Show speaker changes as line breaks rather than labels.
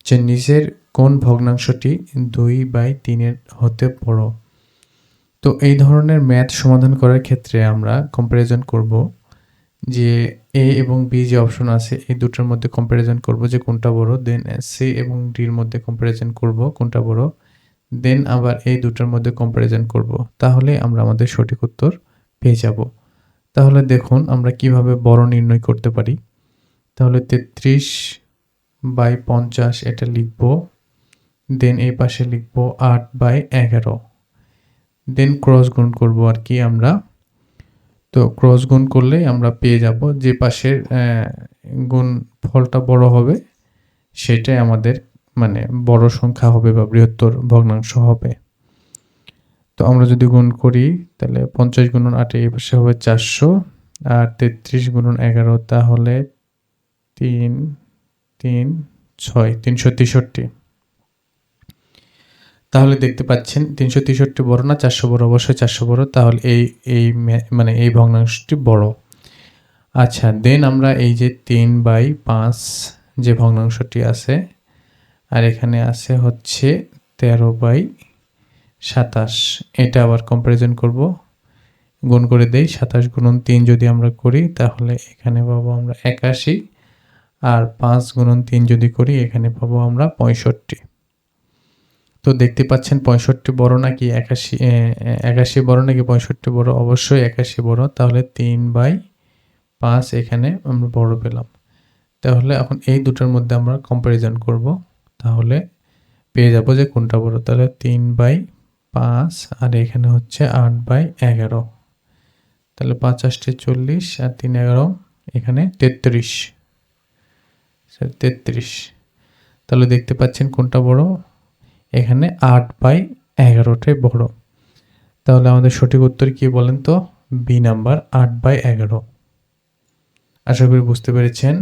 যে নিচের কোন ভগ্নাংশটি 2/3 হতে বড়। তো এই ধরনের ম্যাথ সমাধান করার ক্ষেত্রে আমরা কম্প্যারিজন করব যে এ এবং বি যে অপশন আছে এই দুটোর মধ্যে কম্প্যারিজন করব যে কোনটা বড়, দেন সি এবং ডির মধ্যে কম্প্যারিজন করব কোনটা বড়, দেন আবার এই দুটোর মধ্যে কম্প্যারিজন করব। তাহলে আমরা আমাদের সঠিক উত্তর পেয়ে যাব। তাহলে দেখুন আমরা কিভাবে বড় নির্ণয় করতে পারি। তাহলে 33/50 এটা লিখব, দেন এই পাশে লিখব 8/11, দেন ক্রস গুণ করব আর কি আমরা। তো ক্রস গুণ করলে আমরা পেয়ে যাব যে পাশের গুণ ফলটা বড় হবে সেটাই আমাদের মানে বড় সংখ্যা হবে বা বৃহত্তর ভগ্নাংশ হবে। তো আমরা যদি গুণ করি তাহলে 50 গুণন 8 এই পাশে হবে 400 আর 33 গুণন 11 তাহলে 3 3 6 363। তাহলে দেখতে পাচ্ছেন 363 বড় না 400 বড়? অবশ্যই 400 বড়। তাহলে মানে এই ভগ্নাংশটি বড়। আচ্ছা, দেন আমরা এই যে 3/5 যে ভগ্নাংশটি আছে আর এখানে আছে হচ্ছে 13/27, এটা আবার কম্প্যারিজন করব। গুণ করে দেই, 27 গুণন 3 যদি আমরা করি তাহলে এখানে পাবো আমরা 81 আর 5 গুণন 3 যদি করি এখানে পাবো আমরা 65। তো দেখতে পাচ্ছেন 65 বড় নাকি 81 বড় নাকি 65 বড়? অবশ্যই 81 বড়। তাহলে 3/5 এখানে আমরা বড় পেলাম। তাহলে এখন এই দুটোর মধ্যে আমরা কম্প্যারিজন করব। তাহলে পেয়ে যাব যে কোনটা বড়। তাহলে 3/5 আর এখানে হচ্ছে 8/11। তাহলে 5 8 40 আর 3 11 এখানে 33। 33। তাহলে দেখতে পাচ্ছেন কোনটা বড়? এখানে 8/11টাই বড়। তাহলে আমাদের সঠিক উত্তর কি বলেন তো? B number 8/11। আশা করি বুঝতে পেরেছেন।